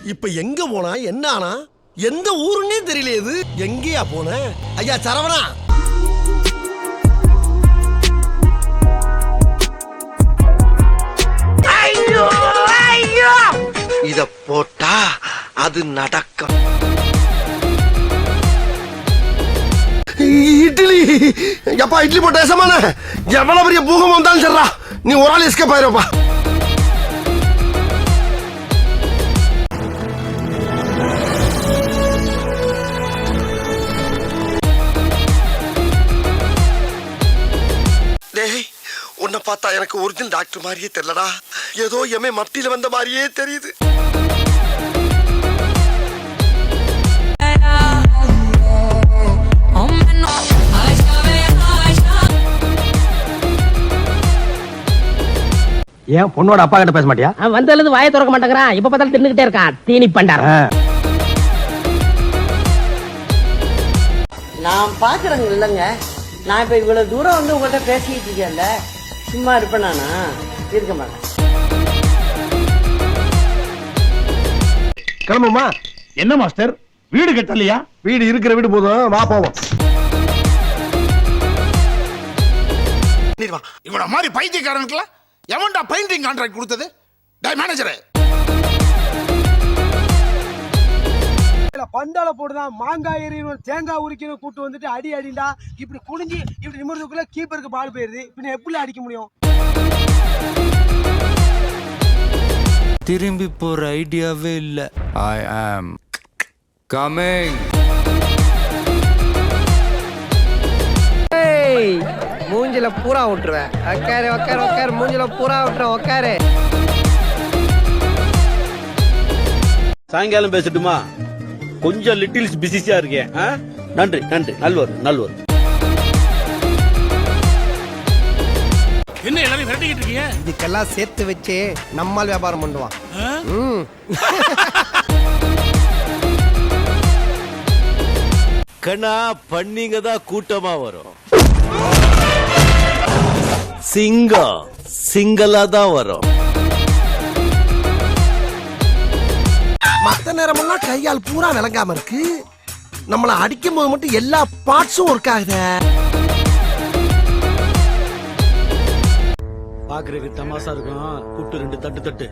இப்ப எங்க போனா என்ன ஆனா எந்த ஊருன்னே தெரியல. இது எங்கயா போன ஐயா சரவணா? ஐயோ ஐயோ, இத போட்டா அது நடக்கும். இட்லி எப்பா, இட்லி போட்ட ஏசமான எவ்வளவு பெரிய பூகம்பம் வந்தாலும் சரிடா, நீ ஒரு ஆள் எஸ்கேப் ஆயிருப்பா. டேய், உன்னை பார்த்தா எனக்கு ஒரிஜினல் டாக்டர் மாதிரியே தெரியலடா, ஏதோ எமே மத்தியில வந்த மாதிரியே தெரியுது. ஏன் பொண்ணோட அப்பா கிட்ட பேச மாட்டியா? வந்ததுல வாயை திறக்க மாட்டேங்கிறான், இப்ப பார்த்தாலும் தின்னுகிட்டே இருக்கான். தீனி பண்டாரம். நான் பாக்குறேங்க இல்லைங்க, நான் இப்ப இவ்வளவு தூரம் வந்து உங்கள்கிட்ட பேசிட்டு இருக்கேன்ல, சும்மா இருப்பேன் நானா? இருக்க மாட்டேன். கிளம்புமா? என்ன மாஸ்டர், வீடு கட்டலையா? வீடு இருக்கிற வீடு போதும், வா போவோம். இவன மாதிரி பைத்தியக்காரனுக்குலாம் எவன்டா பெயிண்டிங் கான்ட்ராக்ட் கொடுத்தது? டேய் மேனேஜரே, பந்தால போடுதான், மாங்காய் எறியணும், தேங்காய் உரிக்கணும், கூட்டு வந்துட்டு அடி அடிண்டா, இப்படி குனிஞ்சு இப்படி நிமிடத்துக்குள்ள கீப்பருக்கு பால் போயிருது. இப்ப எப்படி அடிக்க முடியும்? திரும்பி போற ஐடியாவே இல்ல. ஐ ஆம் கமிங். மூஞ்சில பூரா விட்டுருவேன். உக்காரு உக்காரு உக்காரு, மூஞ்சில பூரா விட்டுருவேன், உக்காரு. சாயங்காலம் பேசட்டுமா? கொஞ்சம் லிட்டில்ஸ் பிஸியா இருக்கேன். நன்றி நன்றி, நல்வர் நல்வர். என்ன எல்லாரும் விரட்டிக்கிட்டு இருக்கீங்க? இதுக்கெல்லாம் சேர்த்து வச்சு நம்மால் வியாபாரம் பண்ணுவான். கண்ணா, பண்ணிங்க தான் கூட்டமா வரும். சிங்கம் சிங்கலா தான் வரும். மத்த நேரமெல்லாம் கையால் பூரா விளங்காம இருக்கு, நம்மள அடிக்கும் போது மட்டும் எல்லா பார்ட்ஸும் ஒர்க் ஆகுது. பாக்குறதுக்கு தமாசா இருக்கும், கூட்டு ரெண்டு தட்டு தட்டு.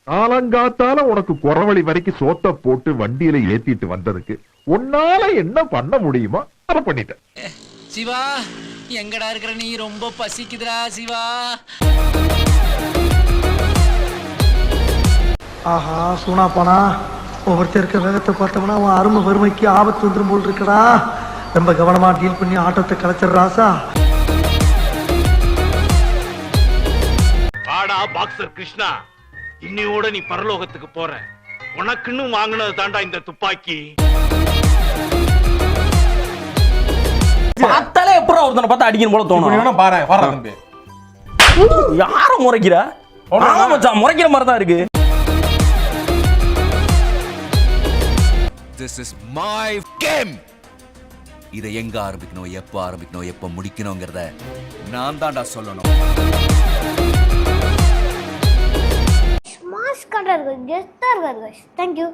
காலங்காத்தால உனக்கு குறவழி வரைக்கும் சோத்த போட்டு வண்டியில ஏத்திட்டு வந்ததுக்கு உன்னால என்ன பண்ண முடியுமோ அதை பண்ணிட்டேன். சிவா, எங்கடா இருக்கிற நீ? ரொம்ப பசிக்குதுடா சிவா. ஆஹா, சூனா போனா ஒவ்வொருத்தர் இருக்க வேகத்தை பார்த்தோம்னா அவன் அருமை வறுமைக்கு ஆபத்து வந்துடும் போல் இருக்கடா. ரொம்ப கவனமா டீல் பண்ணி ஆட்டத்தை கலைச்சிடுறாசா. வாடா பாக்ஸர் கிருஷ்ணா, இன்னையோட நீ பரலோகத்துக்கு போற. உனக்குன்னு வாங்கினது தாண்டா இந்த துப்பாக்கி. பார்த்தாலே எப்பறம் ஒருத்தனை பார்த்தா அடிக்கணும் போல தோணும். பாரு வர தம்பி, யார முறைக்கிற? மச்சான் முறைக்கிற மாதிரி தான் இருக்கு. This is my game. இதை எங்க ஆரம்பிக்கணும், எப்ப ஆரம்பிக்கணும், எப்ப முடிக்கணும்ங்கறத நான் தான்டா சொல்லணும். மாஸ் கண்டறது கெஸ்டா இருக்காரு. Thank you.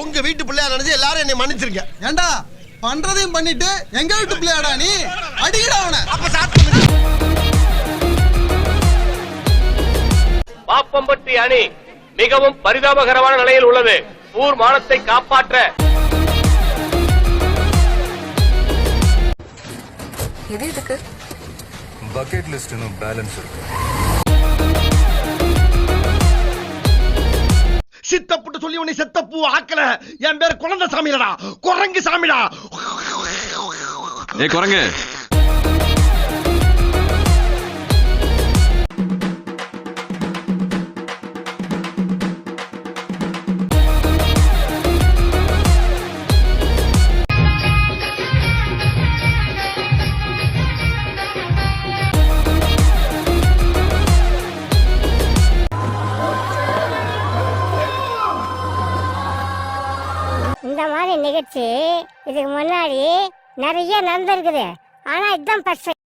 உங்க வீட்டு பிள்ளையா நினைச்சு எல்லாரும் என்னை மன்னிச்சிருங்க. ஏண்டா பண்றதையும் பண்ணிட்டு எங்க வீட்டு பிள்ளையாடா நீ? அடிக்கடா அவனை. பாப்பம்பட்டி அணி மிகவும் பரிதாபகரமான நிலையில் உள்ளது. ஊர் மானத்தை காப்பாற்ற எது எதுக்கு? பக்கெட் லிஸ்ட் இன்னும் பேலன்ஸ் இருக்கு. சித்தப்புட்டு சொல்லி உன்னை செத்தப்பூ ஆக்கல. என் பேர் குழந்தை சாமிடா, குரங்கு சாமிடா. ஏய் குரங்கு, இந்த மாதிரி நிகழ்ச்சி இதுக்கு முன்னாடி நிறைய நடந்திருக்குது ஆனா இதுதான் ஃபர்ஸ்ட்